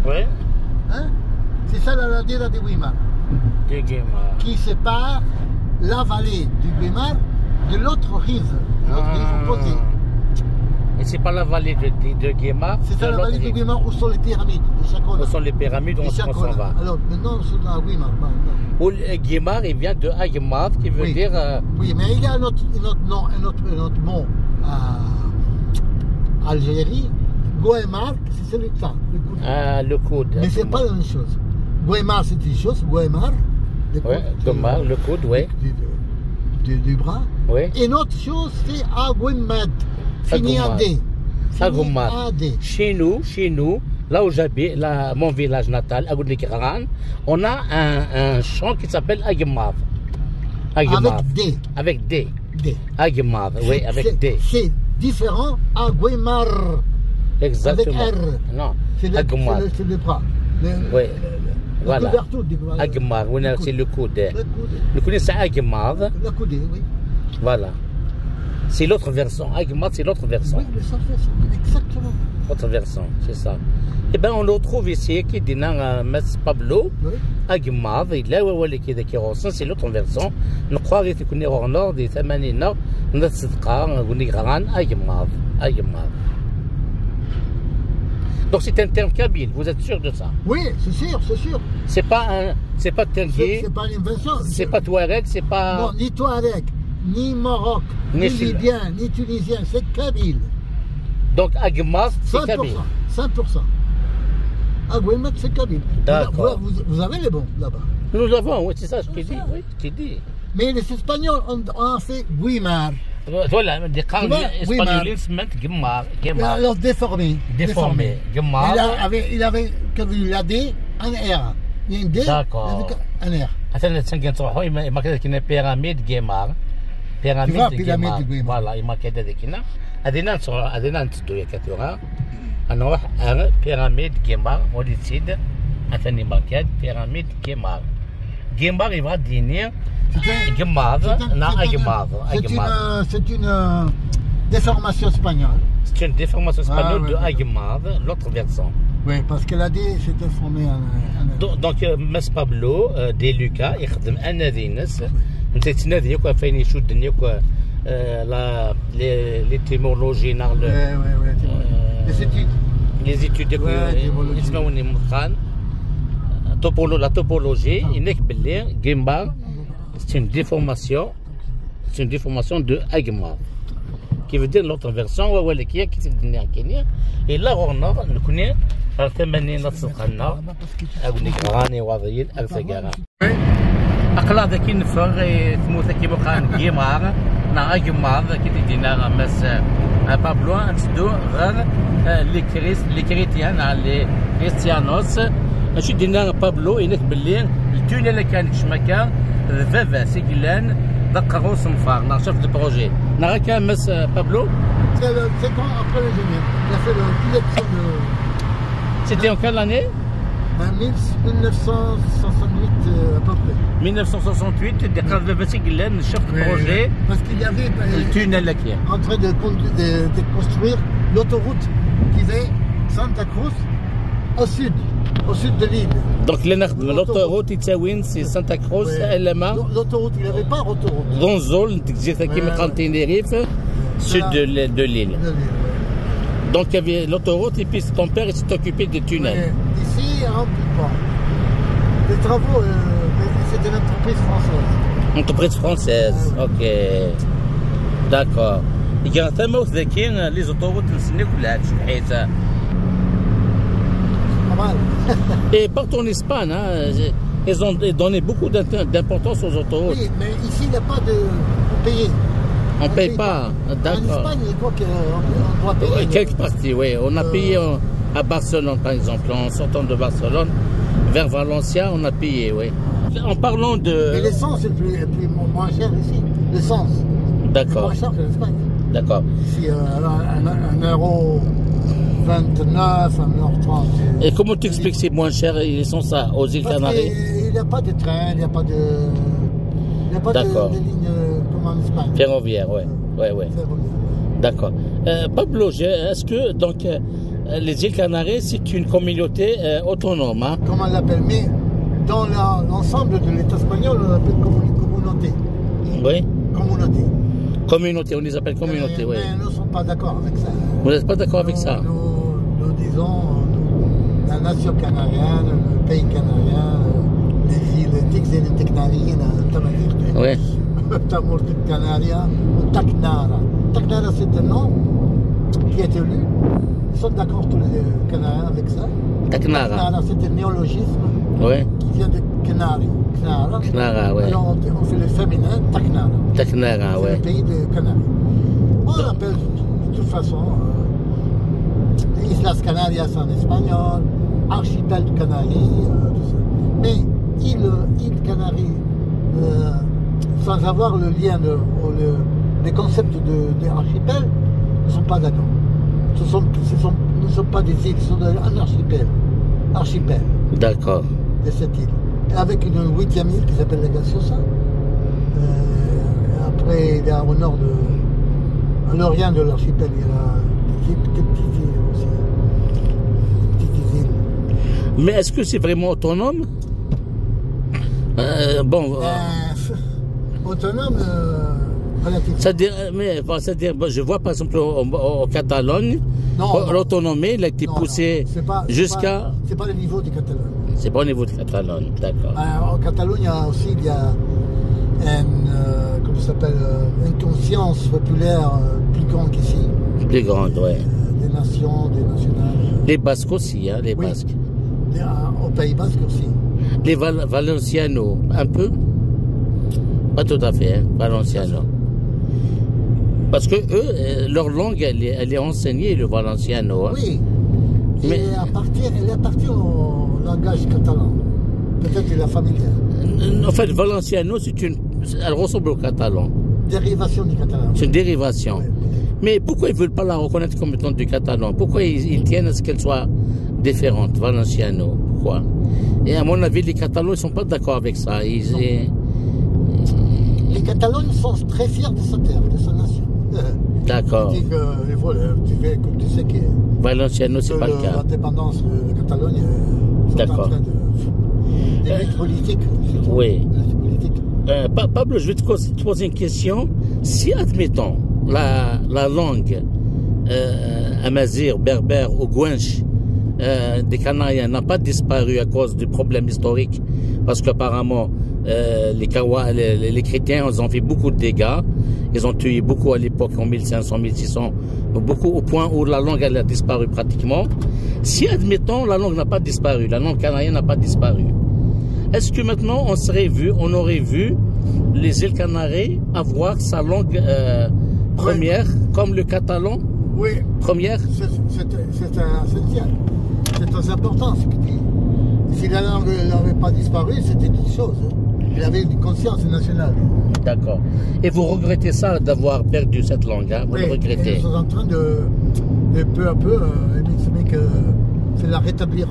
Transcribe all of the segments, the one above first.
Ouais. Hein? C'est ça la ladera de Guimar. De Guimar. Qui sépare la vallée du Guimar de l'autre rive opposée. Et c'est pas la vallée de Guimar. C'est ça la vallée du Guimar où sont les pyramides de Chakona. Où sont les pyramides, on s'en va. Alors maintenant, c'est dans Guimar. Où Guimar, il vient de Agmar, qui veut dire. Oui, mais il y a un autre mot à Algérie. Guimar, c'est celui-là, le coude. Ah, le coude. Mais c'est pas la même chose. Guimar, c'est une chose. Guimar, le coude. Guimar, le coude, oui. Du bras. Oui. Et une autre chose, c'est Aguimad. Fini à D. Agmar. Chez nous, là où j'habite, mon village natal, à Goudnikran, on a un champ qui s'appelle Agmar. Avec D. Avec D. Agmar, oui, avec D. C'est différent à Guimar. Exactement. Avec R. Non, Agmar. C'est le bras. Oui. Voilà. Agmar, c'est le coude. Le coude, c'est Agmar. Le coude, oui. Voilà. C'est l'autre versant. Agmar, c'est l'autre versant. Oui, l'autre versant, exactement. L'autre versant, c'est ça. Eh bien, on le retrouve ici, qui dit Mas Pablo, Agmar, il est là, qui est qui ressent, c'est l'autre versant. Nous croyons qu'on est au nord, des Thamanina, notre Sidqa, on est grand, Agmar. Donc c'est un terme kabyle, vous êtes sûr de ça? Oui, c'est sûr, c'est sûr. C'est pas Tengué. C'est pas une invention. C'est pas Touareg, c'est pas. Non, ni Touareg, ni Maroc, ni Libyen, ni Tunisien, c'est kabyle. Donc Agmar, c'est kabyle. 5%. Agouimat, c'est kabyle. D'accord. Vous avez les bons là-bas. Nous avons, oui, c'est ça, je t'ai dit. Oui, je t'ai dit. Mais les Espagnols ont fait Guimar. Voilà, des camps espagnols se mettent Guimar. Alors déformé. Guimar. Il avait comme la D, un R. Il y a une D, un R. Attends, il m'a dit qu'il y a une pyramide Guimar. Pyramide Guimar. Voilà, il m'a dit qu'il y a أدينا نتدو كثيرا أنا بيراميد جيمار موليتيد أثني ماركات بيراميد جيمار يبغى دينير جيمار نا أجمار c'est une déformation espagnole. C'est une déformation espagnole de Agmar, l'autre versant. Oui, parce que la D s'est déformée en... Donc Mas Pablo دي لوكا يخدم أنادينس أنت تنادي يوكا فين يشد يوكا l'étymologie les études يسموني مخان la topologie إنك باللي Guimar c'est une déformation de Agmar qui veut dire l'autre version qui est Kenya et là on a le connaît الثمانين نصقنا أقول لك غاني وضيل أرثقارا أقلا ذاك نفر تموت كيما كان Guimar نا Agmar كي تدينا مس بابلو نسدو غير لي كريتيان لي كريستيانوس ماشي دينا بابلو إنك باللي التونة اللي كان كشمكا فافا سيكلان دققوا صنفار نا شاف البروجي نا كان مس بابلو C'est quand après l'ingénieur, il a fait l'élection de... C'était en quelle année? 1968 à peu près. 1968, le chef de projet. Parce qu'il y avait le tunnel en train de construire l'autoroute qui va Santa Cruz au sud de l'île. Donc l'autoroute c'est Santa Cruz, l'autoroute, il n'y avait pas d'autoroute. Dans zone qui Tenerife, sud de l'île. Donc il y avait l'autoroute et puis ton père s'est occupé des tunnels. Ici, on ne peut pas. Les travaux, c'était une entreprise française. Entreprise française, ok. D'accord. Il y a un thème aussi les autoroutes, et partout en Espagne, ils ont donné beaucoup d'importance aux autoroutes. Oui, mais ici, il n'y a pas de payer. On ne paye pas, d'accord. En Espagne, il faut qu'on doit payer. Quelques parties, oui. On a payé à Barcelone, par exemple. En sortant de Barcelone, vers Valencia, on a payé, oui. En parlant de... Mais l'essence est plus moins cher ici. L'essence. D'accord. Moins cher que l'Espagne. D'accord. Ici, 1,29 €, 1,30 €. Et comment tu expliques que c'est moins cher l'essence aux îles Canaries? Il n'y a pas de train, il n'y a pas de... Il n'y a pas de ligne comme en Espagne. Ferroviaire, oui. Ouais. D'accord. Pablo, est-ce que donc les îles Canaries, c'est une communauté autonome. Hein? Comment on l'appelle? Mais dans l'ensemble de l'État espagnol, on l'appelle communauté. Oui. Communauté. Communauté, on les appelle communauté, oui. Mais nous ne sommes pas d'accord avec ça. Vous n'êtes pas d'accord avec ça? Nous disons la nation canarienne, le pays canarien, les îles Tixine, Tamazirt, Oui. Tamur Canaria, Tacnara. Tacnara, c'est un nom qui est élu. Ils sont d'accord tous les Canariens avec ça. Tacnara. Tacnara, c'est un néologisme qui vient de Canari. Canaria, oui. Alors on fait le féminin, Tacnara. Tacnara, oui. C'est le pays de Canaries. On l'appelle de toute façon Islas Canarias en espagnol, archipel de Canaries, tout ça. Mais île Canaries, sans avoir le lien, les concepts d'archipel, ne sont pas d'accord. Ne sont pas des îles, ce sont un archipel. D'accord. De cette île. Et avec une 8e île qui s'appelle la Gaseosa. Après, il y a au nord à l'orient de l'archipel, il y a des petites îles aussi. Des petites îles. Mais est-ce que c'est vraiment autonome? Autonome, relativement. C'est-à-dire, je vois par exemple en Catalogne, l'autonomie, elle a été poussée jusqu'à... C'est pas le niveau de Catalogne. C'est pas au niveau de Catalogne, d'accord. En Catalogne aussi, il y a comment ça s'appelle, une conscience populaire plus grande qu'ici. Plus grande, oui. Des nations, des nationales. Les Basques aussi, hein, les Basques. Au Pays Basque aussi. Les Valencianos, un peu? Pas tout à fait, hein, Valenciano. Parce que eux, leur langue, elle est enseignée, le Valenciano. Hein. Oui. Mais elle appartient au langage catalan. Peut-être de la famille. En fait, Valenciano, elle ressemble au catalan. Dérivation du catalan. C'est une dérivation. Oui. Mais pourquoi ils ne veulent pas la reconnaître comme étant du catalan? Pourquoi ils tiennent à ce qu'elle soit différente, Valenciano? Pourquoi? Et à mon avis, les Catalans ne sont pas d'accord avec ça. Les Catalans sont très fiers de sa terre, de sa nation. D'accord. Tu sais que Valenciano, c'est pas le cas. L'indépendance de Catalogne est en train de lutte politique. Oui. Pablo, je vais te poser une question. Si, admettons, la langue amazigh, berbère ou gouanche des Canariens n'a pas disparu à cause du problème historique, parce qu'apparemment les chrétiens ils ont fait beaucoup de dégâts, ils ont tué beaucoup à l'époque en 1500, 1600, beaucoup au point où la langue elle a disparu pratiquement. Si admettons la langue n'a pas disparu, la langue canarienne n'a pas disparu, est-ce que maintenant on aurait vu les îles Canaries avoir sa langue première, comme le catalan? Oui. Première? C'est essentiel. C'est très important ce que tu dis. Si la langue n'avait pas disparu, c'était une chose. Il avait une conscience nationale. D'accord. Et vous regrettez ça, d'avoir perdu cette langue, hein? Vous le regrettez? Nous sommes en train de peu à peu, c'est la rétablir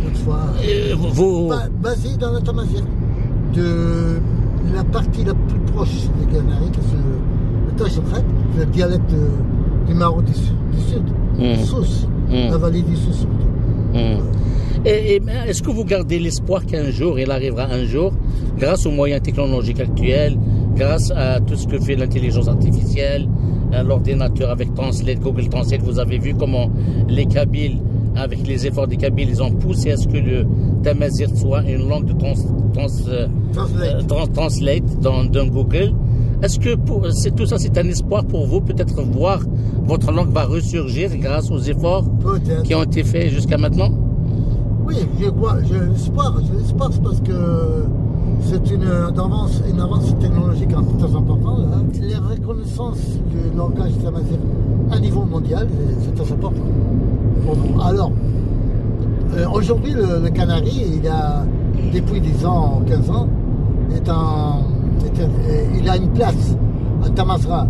une fois. Basé dans la Tamazirt. De la partie la plus proche des Canaries, qui est le Tajifat, le dialecte du Maroc du Sud, Sousse, la vallée du Sousse. Et est-ce que vous gardez l'espoir qu'un jour, il arrivera un jour, grâce aux moyens technologiques actuels, grâce à tout ce que fait l'intelligence artificielle, l'ordinateur avec Translate, Google Translate, vous avez vu comment les Kabyles, avec les efforts des Kabyles, ils ont poussé à ce que le Tamazirt soit une langue de Translate dans Google. Est-ce que tout ça, c'est un espoir pour vous? Peut-être voir votre langue va ressurgir grâce aux efforts qui ont été faits jusqu'à maintenant? Oui, j'ai l'espoir. C'est parce que c'est une avance technologique très importante. Hein. La reconnaissance du langage tamazirt à niveau mondial, c'est très important. Alors, aujourd'hui, le Canari, il a, depuis 10 ans, 15 ans, il a une place à Tamasra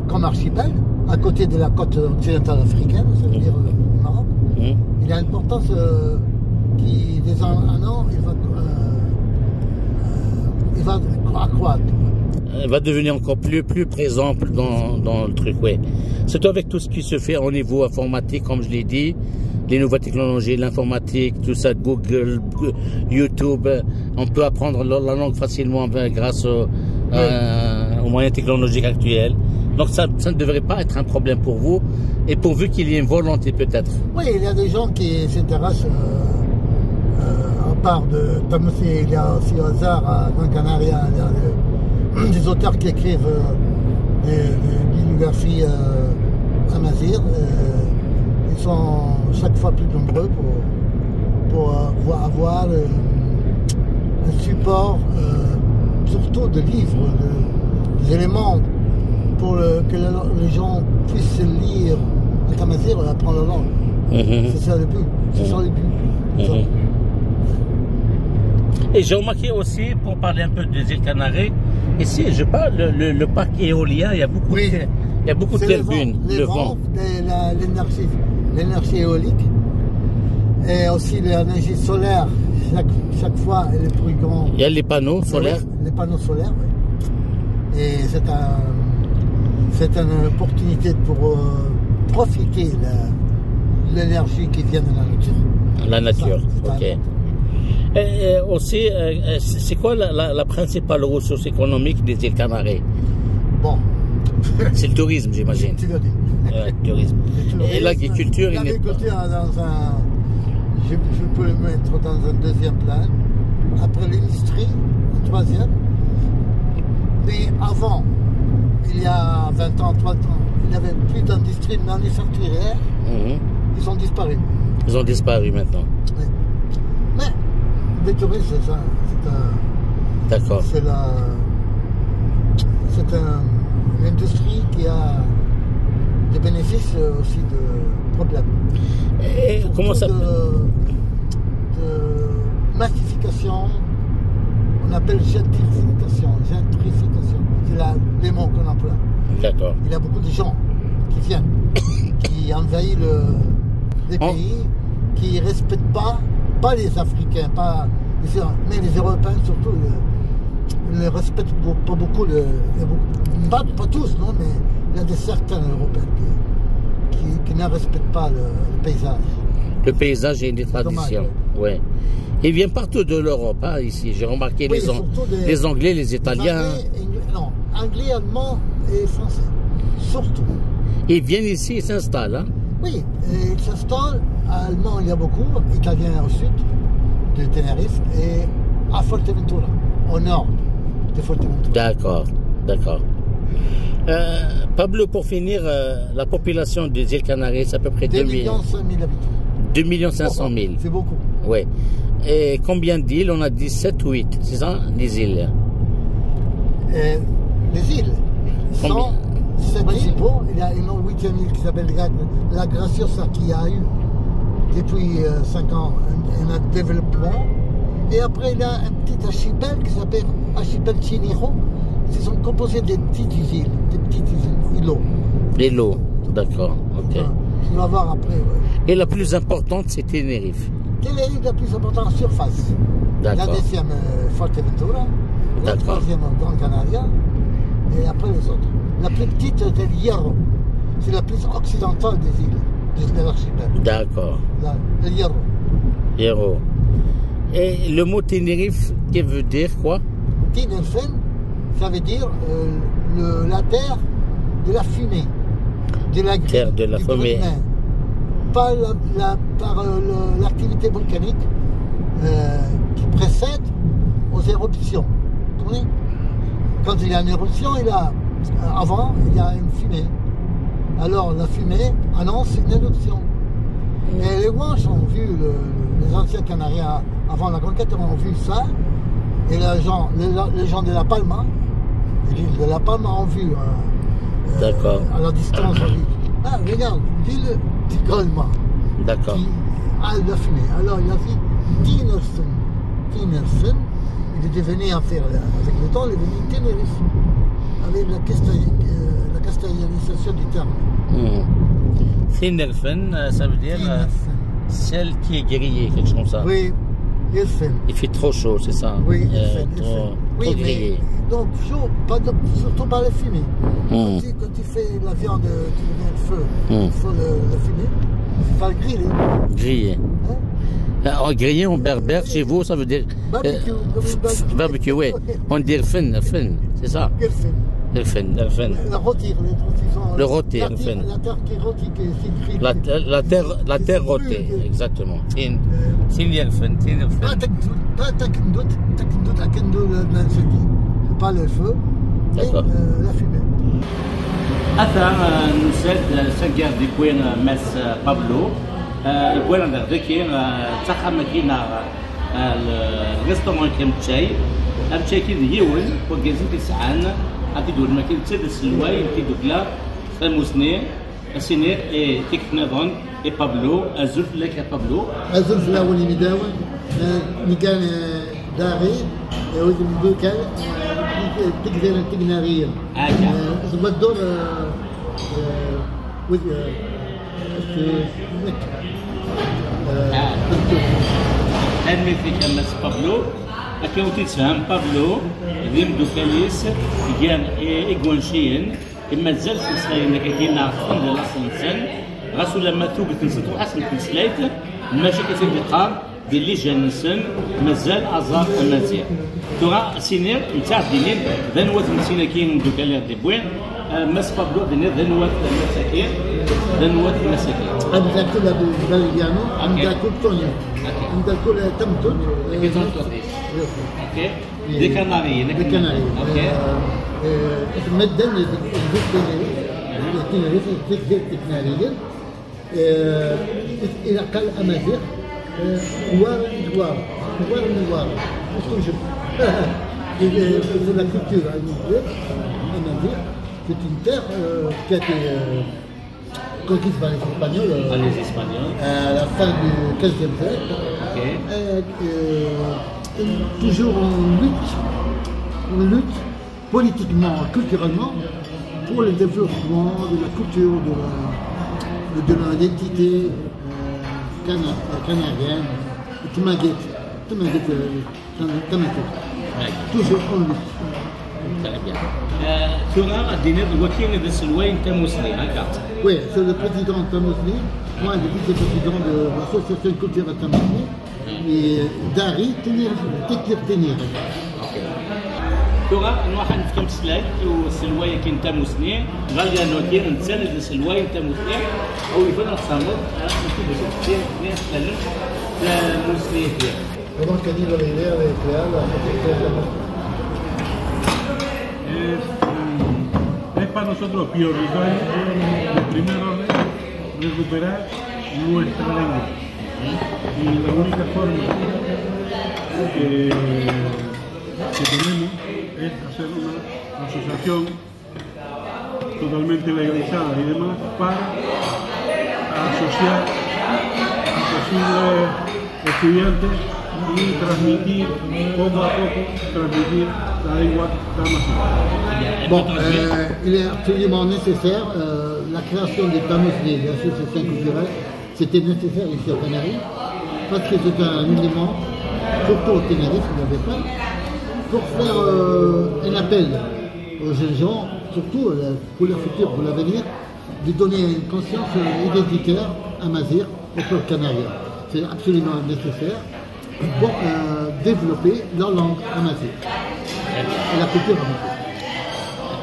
comme archipel, à côté de la côte occidentale africaine, ça veut dire le Maroc. Il a une importance qui, dès un an, il va accroître. va devenir encore plus présent dans le truc, ouais. Surtout avec tout ce qui se fait au niveau informatique, comme je l'ai dit, les nouvelles technologies, l'informatique, tout ça, Google, YouTube, on peut apprendre la langue facilement grâce aux moyens technologiques actuels. Donc ça ne devrait pas être un problème pour vous, et pourvu qu'il y ait une volonté peut-être. Oui, il y a des gens qui s'intéressent, à part de Tamoussi, il y a aussi au hasard à Gran Canaria, il y a des auteurs qui écrivent des bibliographies amazighes. Ils sont chaque fois plus nombreux pour avoir un support, surtout de livres, des éléments pour que les gens puissent lire le Tamazigh et apprendre la langue. C'est ça le but. C'est ça le but. Et j'ai remarqué aussi, pour parler un peu des îles Canaries, ici, je parle, le parc éolien, il y a beaucoup de turbines. Le vent, l'énergie éolique, et aussi l'énergie solaire, chaque fois, elle est plus grande. Il y a les panneaux solaires. Les panneaux solaires, oui. Et c'est une opportunité pour profiter de l'énergie qui vient de la nature. La nature, ok. Et aussi, c'est quoi la principale ressource économique des îles Canaries? Bon. C'est le tourisme, j'imagine. Tu l'as dit. Le tourisme. Et l'agriculture, il n'est pas... Je peux le mettre dans un deuxième plan. Après l'industrie, un troisième. Mais avant, il y a 20 ans, 30 ans, il n'y avait plus d'industrie manufacturière. Ils ont disparu. Ils ont disparu maintenant. Oui. Mais le tourisme, c'est ça. D'accord. C'est une industrie qui a des bénéfices aussi de problèmes. Et comment ça... de massification, on appelle gentrification. C'est les mots qu'on emploie. D'accord. Il y a beaucoup de gens qui viennent, qui envahissent les pays, qui ne respectent pas les Africains, mais les Européens surtout, ils ne respectent pas beaucoup, pas tous, non, mais il y a certains Européens qui ne respectent pas le paysage. Le paysage et les traditions, ouais. Ils viennent partout de l'Europe, hein, ici. J'ai remarqué les Anglais, les Italiens. Anglais, Allemands et Français, surtout. Ils viennent ici, ils s'installent, hein? Oui, ils s'installent. Allemands, il y a beaucoup. Italiens au sud de Tenerife et à Fuerteventura, au nord de Fuerteventura. D'accord. Pablo, pour finir, la population des îles Canaries, c'est à peu près 2 500 000 habitants. 2 500 000. C'est beaucoup. Oui. Et combien d'îles? On a dit 7 ou 8, c'est ça, les îles? Les îles sont 7 principaux. Il y a une 8e île qui s'appelle la Graciosa qui a eu depuis 5 ans un développement. Et après, il y a un petit archipel qui s'appelle archipel Chiniro. Ils sont composés de petites îles, îlots. Les îlots, d'accord, ok. Tu vas voir après. Ouais. Et la plus importante, c'est Tenerife. Tenerife, la plus importante en surface. D'accord. La deuxième, Fuerteventura. La troisième, Gran Canaria. Et après les autres. La plus petite, c'est le Hierro. C'est la plus occidentale des îles, de l'archipel. D'accord. Le Hierro. Hierro. Et le mot Tenerife, qui veut dire quoi? Tenerife, ça veut dire la terre de la fumée, de la grille, terre de la fumée. Par l'activité volcanique qui précède aux éruptions. Vous comprenez? Quand il y a une éruption, avant, il y a une fumée. Alors la fumée annonce une éruption. Et les Guanches ont vu, les anciens Canariens avant la conquête ont vu ça. Et les gens de La Palma, l'île de La Palma ont vu à la distance. Regarde, l'île de Colma. D'accord. Qui a la fumée. Alors il a dit Tinerfen, il est devenu avec le temps, il est devenu Tenerife. Avec la castellanisation du terme. Tinerfen, ça veut dire celle qui est grillée, quelque chose comme ça. Oui, il fait trop chaud, c'est ça? Oui, trop grillé. Donc, surtout pas le fumer. Quand tu fais la viande, tu le mets au feu, il faut le fumer. Il faut le griller. Griller. Hein? Griller en berbère, chez vous, ça veut dire... Barbecue. Barbecue, oui. On dit fin, c'est ça? Le fin. Le rôtir. Le rôtir, le fin. La terre qui rôtit, c'est grillé. La terre rôtée, exactement. C'est le fin. Pas takendout à kendo l'incendie. Pas le feu, mais la fumée. Ata نساد سجار دي كوين ماس بابلو كوين عند ذكي تاخا ماكينة الريستوران كان تشاي أمشي كي ديون وجازين تسعان أكيدور ماكين تسد سلواي كيدو كلا ساموسني السينير تيك نظن بابلو أزلف لك بابلو أزلف الأول مداول مكان داري وزن دوكال تقدر تقنارية زبط دور المثل كما بابلو أكيد تفهم بابلو ذيم دوكاليس كان إيغوانشين إما زال في سلاينا كاينة فند لاسنسن غاسو لما توقف نسيتو أصل في سلايت ماشي كتلقى ديال لي جانسن مازال ازار امازيغ تورا سينير نتاع دينين ذنوات مسينا كاين دوكالير دي بوين ماس بابلو دينير ذنوات المساكين عندك كل بالبيانو عندك كل تونيو عندك كل تمتون اوكي دي كنارية اوكي مدن التكنارية الى قال امازيغ Noir. C'est la culture c'est une terre qui a été conquise par les Espagnols. À la fin du XVe siècle. Toujours en lutte politiquement, culturellement, pour le développement de la culture, de l'identité canadienne, toujours en lutte. Très bien. Oui, c'est le président Tamousni, moi le vice-président de l'association culturelle Tamousni, et Dari Tenir. تورا نروح نفهم سلاك والسلواية كاين تا مسنين غالي انه كاين نتساند السلواية تا مسنين او يفضل نتصامد نكتب باش كثير نتكلم المسنين ديالو. Comment qu'a dit l'idée avec es para nosotros prioritario, en primer orden, recuperar nuestra lengua. Y la única forma que tenemos es hacer una asociación totalmente legalizada y demás para asociar a posibles estudiantes y transmitir poco a poco la lengua tamasí. Bon, il est absolument nécessaire, la création des Tamousni, des associations culturelles, c'était nécessaire ici au Canaries, parce que c'est un élément, surtout au Tenerife, il n'y avait pas, pour faire un appel aux jeunes gens, surtout pour le futur, pour l'avenir, de donner une conscience identitaire amazigh au peuple canarien. C'est absolument nécessaire pour développer leur langue amazigh et la culture amazigh.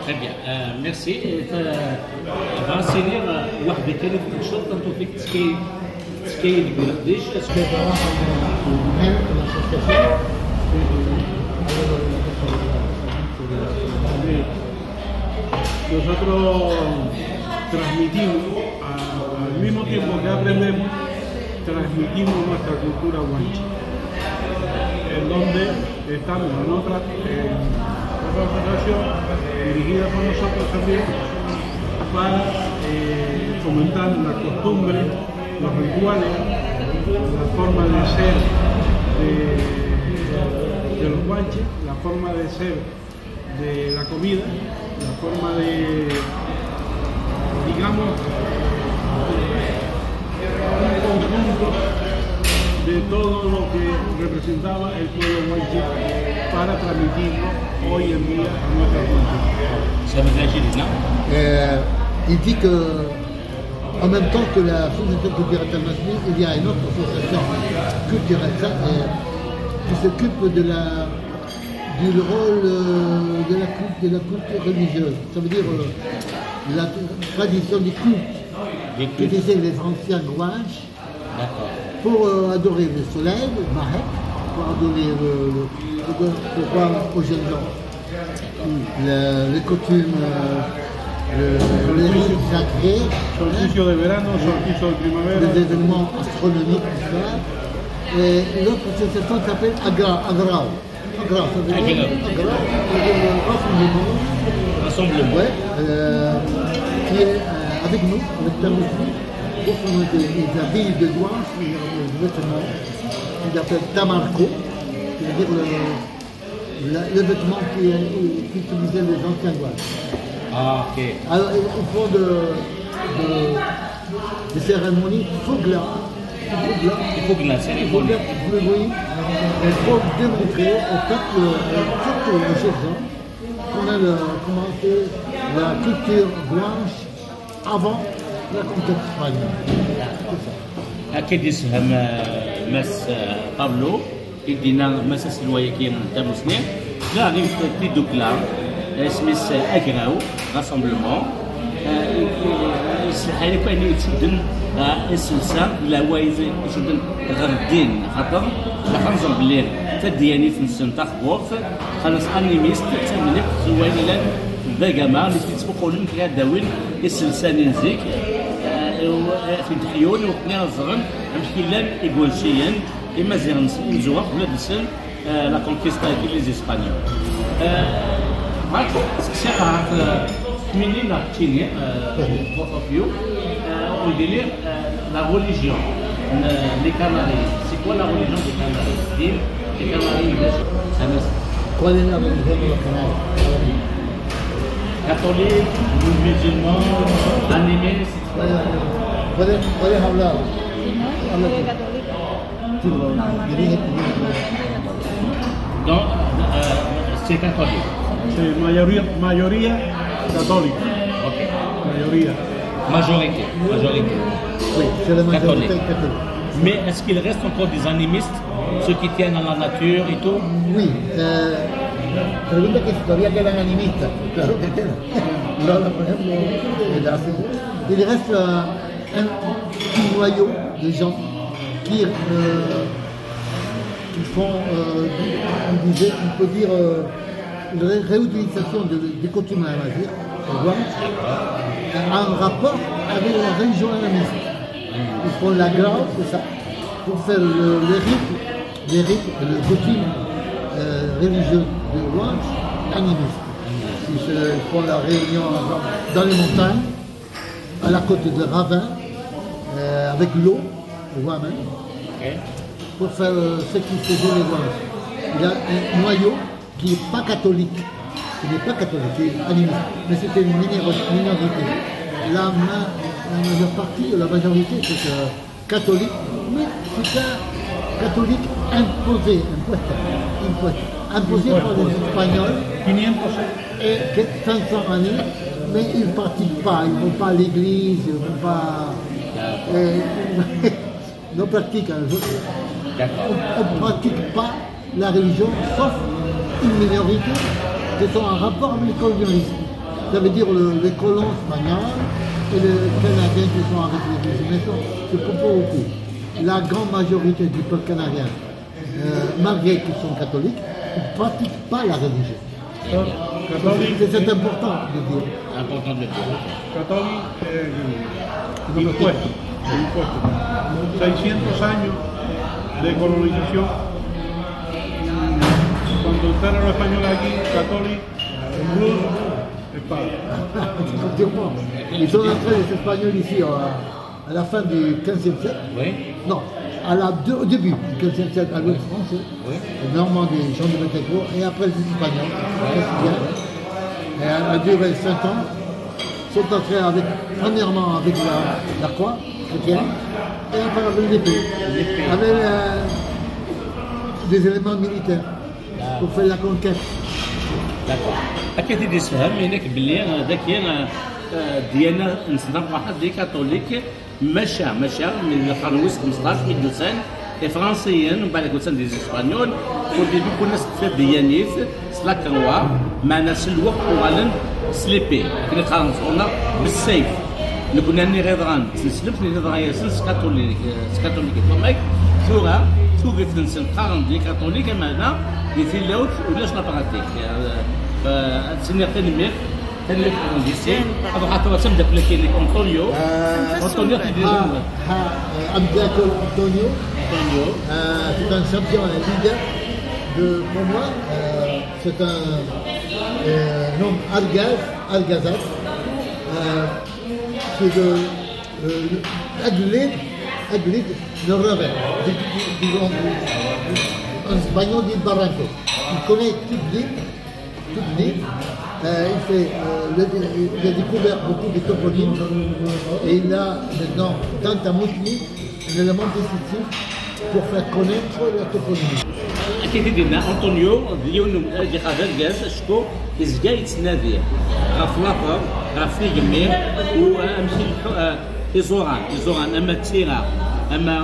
Très bien, merci. Renseigner واحدة كانت الشرطة انتم فيك تسكيل بقديش؟ Nosotros transmitimos, al mismo tiempo que aprendemos, transmitimos nuestra cultura guanche, en donde estamos en otra asociación dirigida por nosotros también para fomentar la costumbre, los rituales, la forma de ser de los guanches, la forma de ser de la comida, la forma de, digamos, un conjunto de todo lo que representaba el pueblo guaychi para transmitirlo hoy en día a nuestra cultura. Ça veut dire, non? Il dit que en même temps que la Fondation culturelle internationale, il y a une autre association culturelle qui s'occupe du rôle de la culture religieuse. Ça veut dire la tradition du culte qu'utilisaient les anciens Guanches pour adorer le soleil, le Mahek, pour adorer pour voir aux jeunes gens les coutumes, les rites sacrés, solsticio de verano, solsticio de primavera, les événements astronomiques, tout ça. Et l'autre association s'appelle Agrao. Agrao, ça veut dire rassemblement. Ouais, qui est avec nous, avec Tamoussi, pour former des habits de Guanche, des vêtements qu'il appelle Tamarco, qui veut dire le vêtement qu'utilisaient les anciens Guanches. Ah, ok. Alors, au fond de cérémonies, Fogla, c'est oui, il faut démontrer au peuple, surtout aux jeunes gens, qu'on a commencé la culture blanche avant la conquête espagnole. C'est ça. أكيد يسهم مس بابلو يدينا مس السلوايكين تاع مسلم لا غير تيدو كلام سميس أكراو راسمبلمون يصلح عليك أن يتشدن السلسة لا هو يشدن غير الدين خاطر لا خنزر بالليل تدياني في السنتا خبورت خلاص أنيميست تملك زوينة باقامة اللي تيتسبقوا لهم كي داوين السلسة نزيك في الحيون وقناع الزغن مش كلام إيغوشيا إما زين نزوغ ولا دسن لا كونكيستا ديال لي زيسبانيول معك سكسي عارف منين نعطيني بروفيو وديلي لا ريليجيون لي كاماري سي كوا لا ريليجيون دي كاماري دين لي كاماري سامس ¿Cuál es la religión de los canarios? catholique, musulman, animiste. ¿Puedes hablar? Soy católica. Sí, Donc, c'est catholique. Sí, mayoría católica. Ok. Mayoría. Majorité. Oui, c'est la majorité Catholique. catholique. Mais est-ce qu'il reste encore des animistes, ceux qui tiennent à la nature et tout? Oui, pregunta que si todavía quedan animistas. Claro que quedan. Ahora, por ejemplo, il reste un petit noyau de gens qui font, on peut dire, une réutilisation des coutumes amaziques, en rapport avec la religion animiste. Ils font la grave, c'est ça, pour faire les rites et les coutumes religieuses de Guanche animistes. Ils font la réunion dans les montagnes, à la côte de Ravin, avec l'eau, pour faire ce qui faisait les Guanches. Il y a un noyau qui n'est pas catholique. Il n'est pas catholique, il est animiste. Mais c'était une minorité. La partie, la majorité, c'est catholique, mais c'est un catholique imposé, imposé par les Espagnols, 500 et 500 années, mais ils ne pratiquent pas, ils ne vont pas à l'église, ils ne vont pas... non pratiquent, on ne pratique pas la religion, sauf une minorité qui sont en rapport avec le colonialisme. Ça veut dire les colons espagnols et les Canadiens qui sont avec les musulmans, c'est pas beaucoup. La grande majorité du peuple canadien, malgré qu'ils sont catholiques, ne pratiquent pas la religion. C'est important de dire. Important de le dire. Católico, impuesto. 600 años de colonización. Cuando entraron los españoles aquí, católicos, rusos, espada. Ils sont entrés les Espagnols ici à la fin du XVe siècle. Oui. Non, au début du XVe siècle, à l'ouest français, les Normands des Jean de Béthécourt, et après les Espagnols, et a duré 5 ans, sont entrés premièrement avec la croix chrétienne, et après avec l'épée. Avec des éléments militaires pour faire la conquête. داكور اكيد دي تفهم هناك باللي هذاك هي ديانه نصنف واحد دي كاثوليك مشى من القرن 15 1200 فرنسيين ومن بعد كنت دي اسبانيول وديبي كنا في ديانيت سلا كروا معنا سلوك وغالن سليبي كنا خلصونا بالسيف اللي كنا نغيضران نسلف نغيضران سنس كاثوليك فماك ثورة في نسن قرن دي كاثوليك معنا يثيلوت ولاش نابراتيك سنة تنمير هذا حتى سمدك لكن أنطونيو Abdiakol Antonio, c'est un champion, un leader pour moi, c'est un homme Algazat, c'est l'athlète de Ravenne, un espagnol du Barranco. Il connaît toute l'île. Il a découvert beaucoup de toponymes et il a maintenant dans Tamoutni un élément décisif pour faire connaître la toponymie. أكيد دينا أنطونيو ديون دي خاطر جاز شكو إزجا يتنادي غفلافر غفلي جميع وأمشي إزوران أما تيرا أما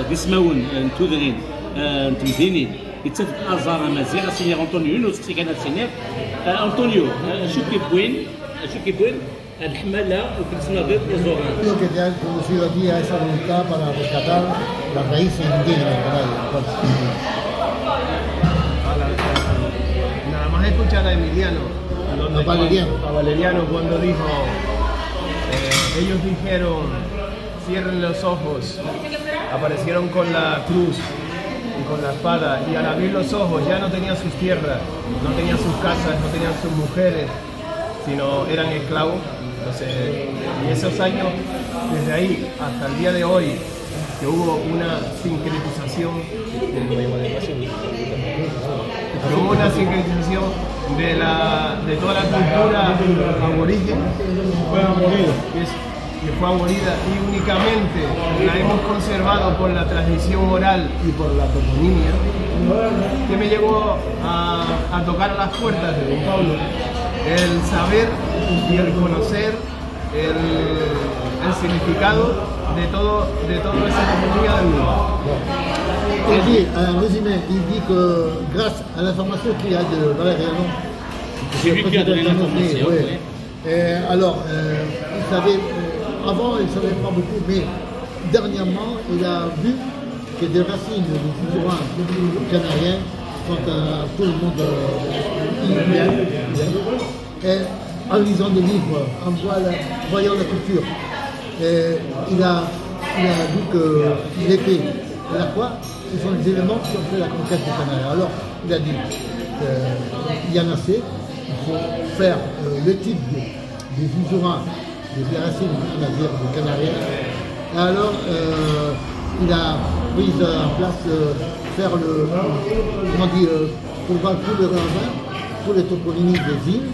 ديسماون نتودرين نتمدينين يتفق أزار مزيغ سينير أنطونيو نوسكي كانت سينير أنطونيو شو كيبوين الحملة وكنسنا ضد إزوران. Lo que te ha conducido aquí a esa voluntad para rescatar las raíces indígenas de Nada más escuchar a Emiliano, a Valeriano cuando dijo, ellos dijeron, cierren los ojos, aparecieron con la cruz y con la espada y al abrir los ojos ya no tenían sus tierras, no tenían sus casas, no tenían sus mujeres, sino eran esclavos. Entonces, en esos años, desde ahí hasta el día de hoy, que hubo una sincretización de toda la cultura aborigen que fue abolida y únicamente la hemos conservado por la tradición oral y por la toponimia, que me llevó a tocar las puertas de Don Pablo, el saber y el conocer el significado de todo esa toponimia del mundo. Il dit, en résumé, il dit que grâce à l'information qu'il y a de Valeriano, c'est lui qui a donné l'information. Alors, il savait, avant il ne savait pas beaucoup, mais dernièrement il a vu que des racines des figurants canariens sont à tout le monde indien. Et en lisant des livres, en voyant la culture, il a vu qu'il était à la fois. Ce sont les éléments qui ont fait la conquête du Canada. Alors, il a dit qu'il y en a assez, il faut faire l'étude des usurants, des racines du Canarien. Et alors, il a pris en place faire pour voir tous les ravins, tous les toponymies des îles,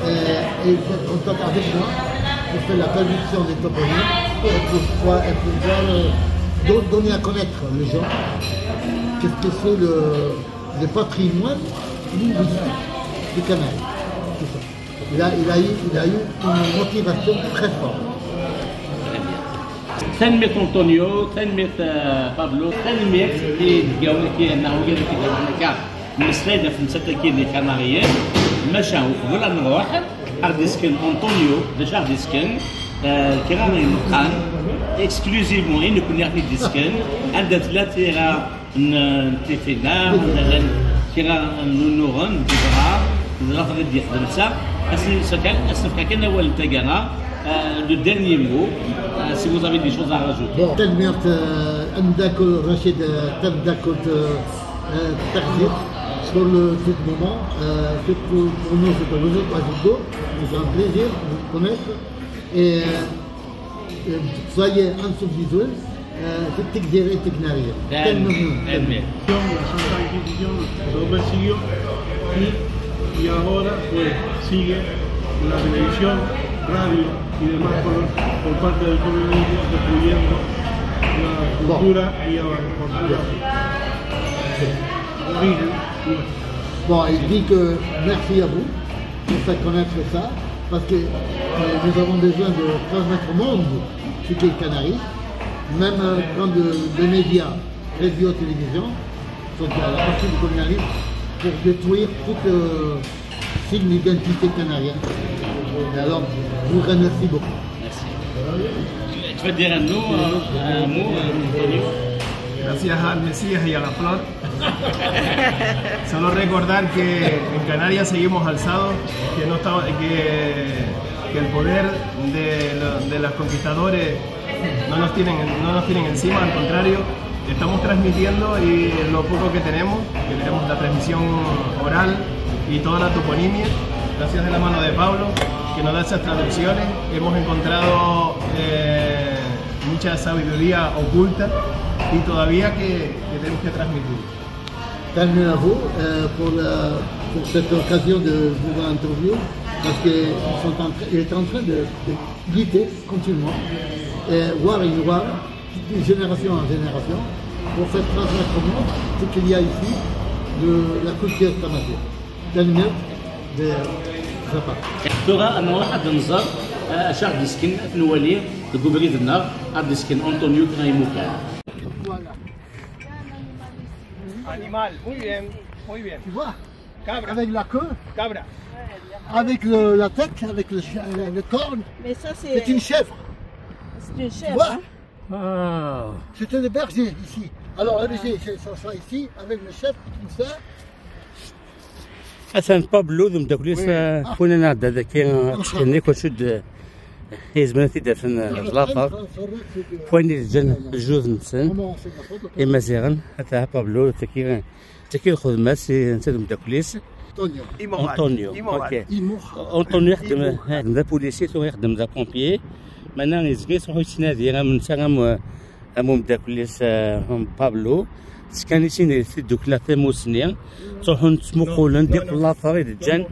et il fait contact avec moi pour faire la traduction des toponymes et pour pouvoir donner à connaître les gens qu'est-ce que c'est le patrimoine linguistique du Canada. Il a eu une motivation très forte. تنمية أنطونيو، تنمية بابلو، تنمية كي أنه كي مسليدة في مساتكين الكناريين مشى وقبل أن نروح أردسكن أنطونيو ديجا أردسكن كي راني نقان اكسكلوزيفمون إن كنا نحكي ديسكن عندها ثلاثة نتفينا كي نورن ديجرا نضرب غير ديال خدمتها أسنفك كنا هو التقانا le dernier mot, si vous avez des choses à rajouter. Bon, Telmirt Amdakol Rachid Tabdakot Takzir, sur le tout moment, c'est pour nous, c'est pour vous autres, c'est un plaisir de vous connaître et soyez en subvisuel, c'est Tikzir et Tiknarir. La Santa Inquisición lo persiguió y ahora pues sigue la televisión, radio y demás por parte del pueblo indio destruyendo la cultura y la cultura. Bon, il dit que merci à vous de faire connaître ça, parce que nous avons besoin de transmettre au monde ce qu'est le Canaries, même quand les médias, radio, télévision, sont à la partie du colonialisme pour détruire toute signe d'identité canarienne. Et alors, je vous remercie beaucoup. Merci. Tu veux dire un mot, Antonio? Gracias al Mesías y a la flor. Solo recordar que en Canarias seguimos alzados, que, no estaba, que el poder de los conquistadores no nos tienen encima, al contrario, estamos transmitiendo y lo poco que tenemos la transmisión oral y toda la toponimia, gracias de la mano de Pablo, que nos da esas traducciones. Hemos encontrado mucha sabiduría oculta y todavía que tenemos que transmitir. Tant mieux à vous pour cette occasion de vous interview, parce qu'il est en train de guider continuellement, et voir de génération en génération, pour faire transmettre au monde ce qu'il y a ici de la culture canadienne. Tant mieux de sa part. ترى أن واحد النظر شعب ديسكن نولي الجبريد النار عبد ديسكن أنطونيو كريموكا. Voilà. Animal, muy bien, muy bien. Tu vois, Cabra. avec la queue, Cabra. avec la tête, avec le corps, Mais ça, c'est une chèvre. c'est une Tu chèvre. vois, Ah. c'était le berger ici. Alors le berger, ça sera ici, avec le chef, tout ça. أثن بابلو ذم دكوليس كنا نعد هذا كان كل شد يزمن في دفن الزلافة فوين الجن الجوز نسن إما زيغن حتى بابلو تكير خذ ماس نسدم دكوليس أنطونيو أوكي أنطونيو يخدم ذا بوليسي ثم يخدم ذا بومبيي maintenant يزكي صحو يتنادي من سان دكوليس بابلو كان يسين دوك ثلاثة موسنين صحو نتسمقولن ديق الله فريد الجن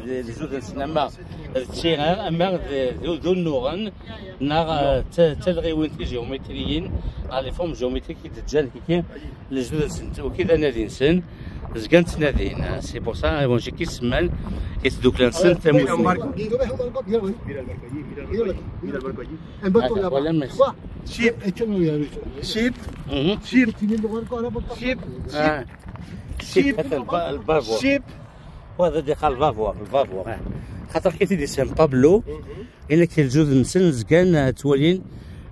لزود السينما التشيغان أما ذو النورن نار تلغيوين جيومتريين على فورم جيومتري كي تتجان كي لزود السنت وكذا نادين سن زكان تنادين سي بور سا بون جي كي سمان يتدوك لانسن تموسنين ولا ماشي شيب شيب شيب شيب شيب البافور شيب وهذا دخل الفافور خاطر كي تيدي سان بابلو إلا كي الجوز نسن زكان توالين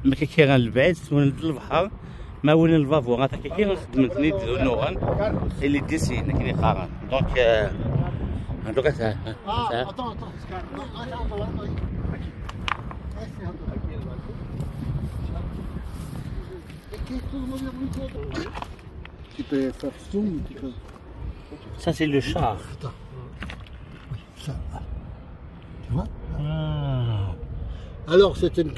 ما كيغان البعيد تولين البحر ما وين الفافور غاتا كي نخدم تنيد نوغان اللي ديسين كي قارن دونك Tu peux faire zoom, tu peux... Ça c'est le char. Ça, tu vois? Ah. Alors c'est une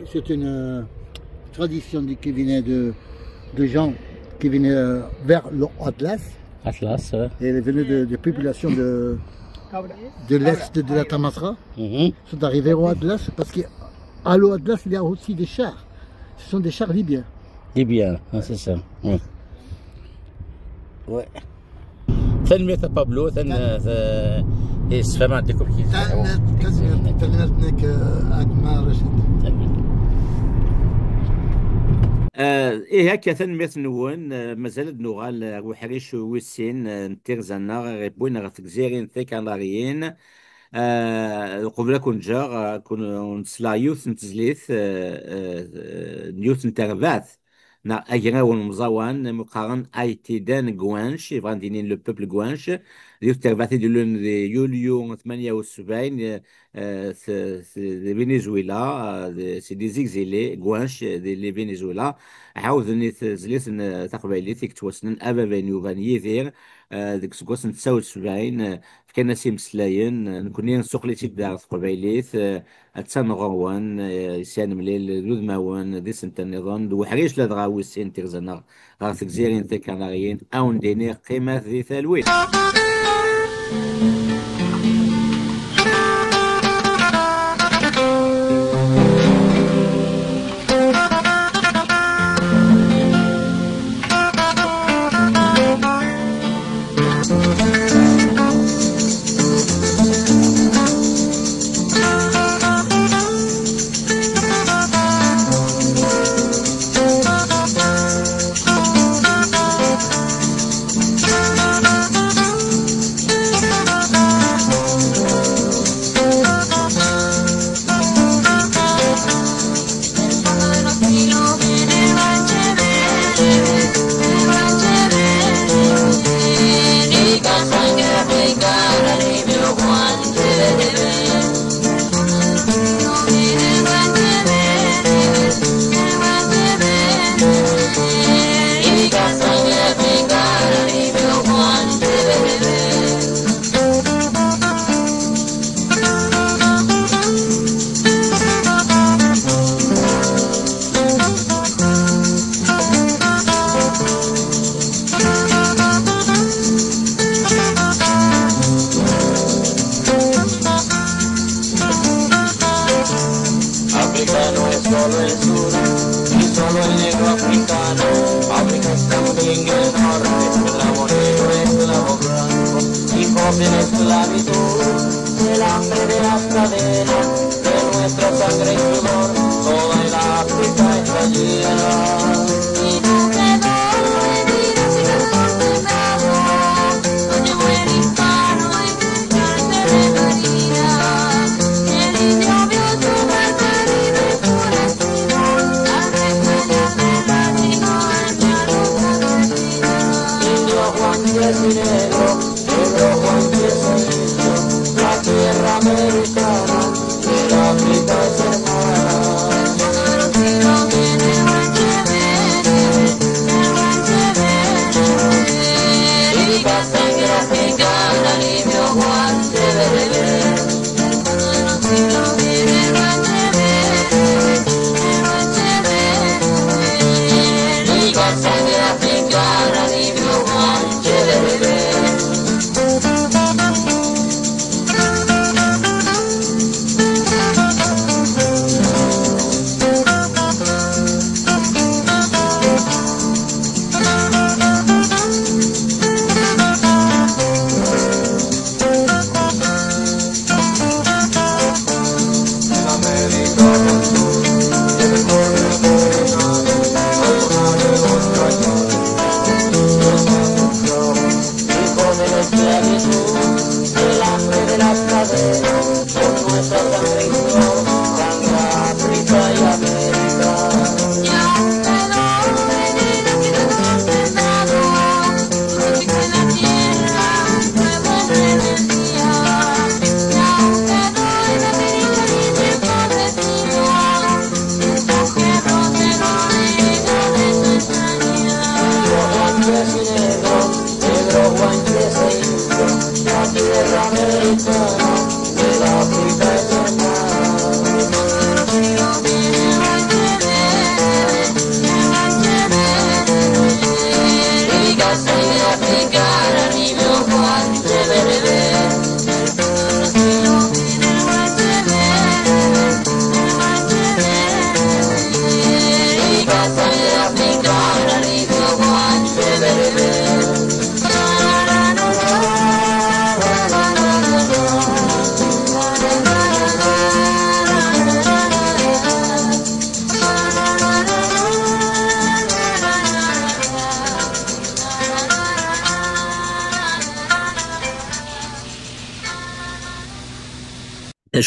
tradition qui venait de gens qui venaient vers l'Atlas. Atlas. Et elle venait de populations de l'est de la Tamasra. Sont arrivés au Atlas parce qu'à l'Atlas il y a aussi des chars. Ce sont des chars libyens. Libyens, c'est ça. Ouais. Ouais. تنمية بابلو يستفهم عندكم كيف تنميتك أجمع رشيد إيه هكا تنمية نون مازال نوغال وحريش ويسين نتير زانا غيبوين غتكزيرين ثيكالاريين قبل كون جا كون نسلا يوث نتزليث يوث نترفاث نا أجراون مزوان مقارن أيتيدان غوانش يبغان دينين لو بوبل غوانش ديو ترفاثي ديلون دي يوليو 78 دي فنزويلا سي دي زيكزيلي غوانش دي لي فنزويلا عاوذني تزليث تقبايلي ثيك توسنن أبا فانيو فان يثير ديك سكوسن 79 كان سي مسلاين نكوني نسوق لي تيبدا قبايليث تسنغوان يسان مليل ذو ماوان دي سنت النظام دو حريش لا دغاوي سين تيرزنا غا تكزيرين تيكاناريين او نديني قيمه ذي ثالوين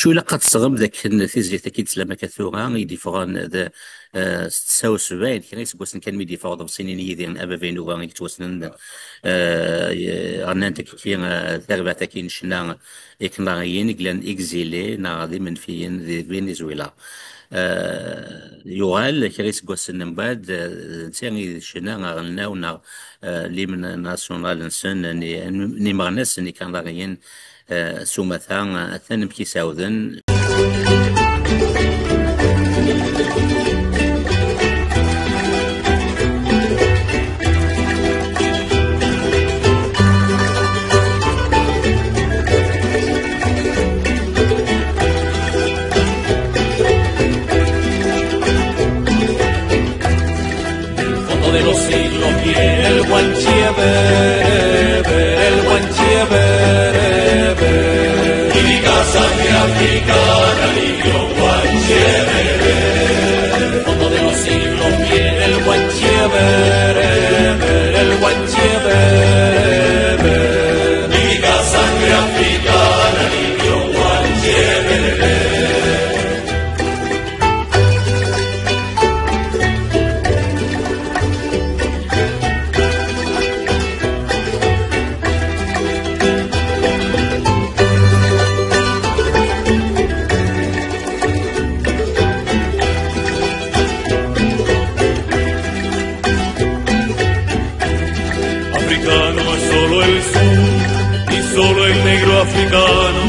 شو لقد صغم ذاك النتيجة أكيد سلامة كثورة يدفعون ذا 79 كان يسقوسن كان ميدي فاضل سنين يدين أبا فينو وان يتوسن أرنانتك كي ثربة كين شنا إكناريين قلن إكزيلي ناضي من فين ذي فنزويلا يوال كريس قوسن بعد تاني شنا غلنا ونا لي من ناسيونال نسن نيمغنس ني كان راغيين سومثان ثانم كيساوذن De los siglos viene el guanchieve, el guanchieve, y mi casa que africana limpio guanchieve. El fondo de los siglos viene el guanchieve, el guanchieve, y mi casa que africana limpio guanchieve. el sur y solo el negro africano.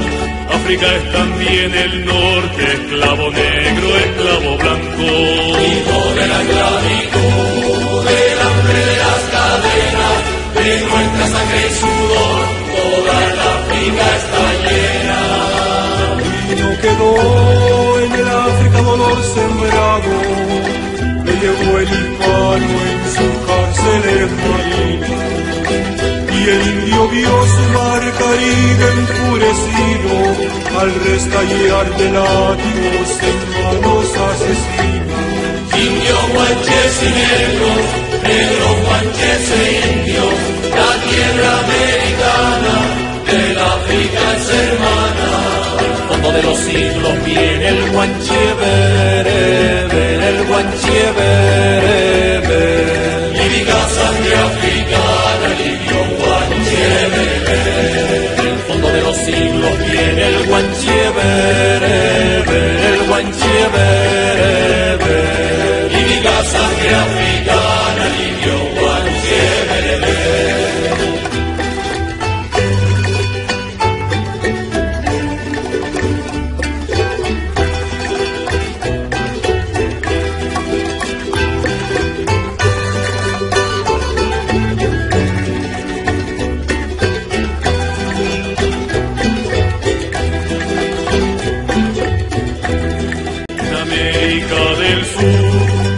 África es también el norte, esclavo negro, esclavo blanco. Hijo de la esclavitud, del hambre de las cadenas, de nuestra sangre y sudor, toda la África está llena. Y no quedó en el África dolor sembrado, le llevó el hispano en su cárcel marina. Y el indio vio su mar Caribe enfurecido al restallar de látigos en manos asesinas. Indios, guanches y negros, negros, guanches e indios, la tierra americana del África es hermana. Al fondo de los siglos viene el guanche verde, el guanche verde. Lírica sangre africana, limpio guanche verde. En el fondo de los siglos viene el guanche verde, el guanche verde. Lírica sangre africana, limpio guanche verde.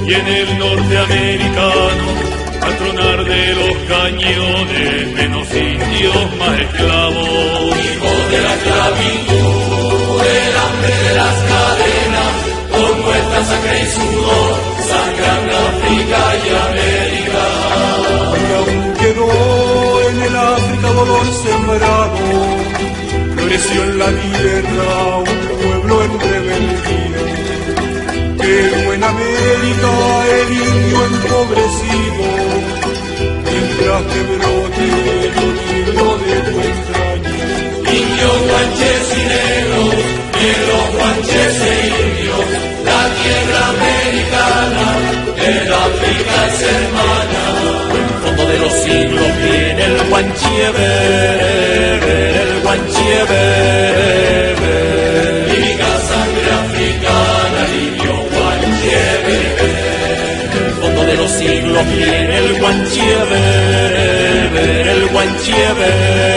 Y en el norteamericano, al tronar de los cañones, menos indios, más esclavos. Hijos de la esclavitud, del hambre de las cadenas, con nuestra sangre y sudor, sangran África y América. Y aún quedó en el África dolor sembrado, floreció en la tierra un pueblo en rebeldía. Pero en América el indio empobrecido, mientras que brote el hilo de tu entraña. Indios, guanches y negros, negros, guanches e indios, la tierra americana del África es hermana. Al fondo de los siglos viene el guanche verde, el guanche verde. Lírica sangre africana, limpio guanche verde. En el fondo de los siglos viene el guanche verde, el guanche verde.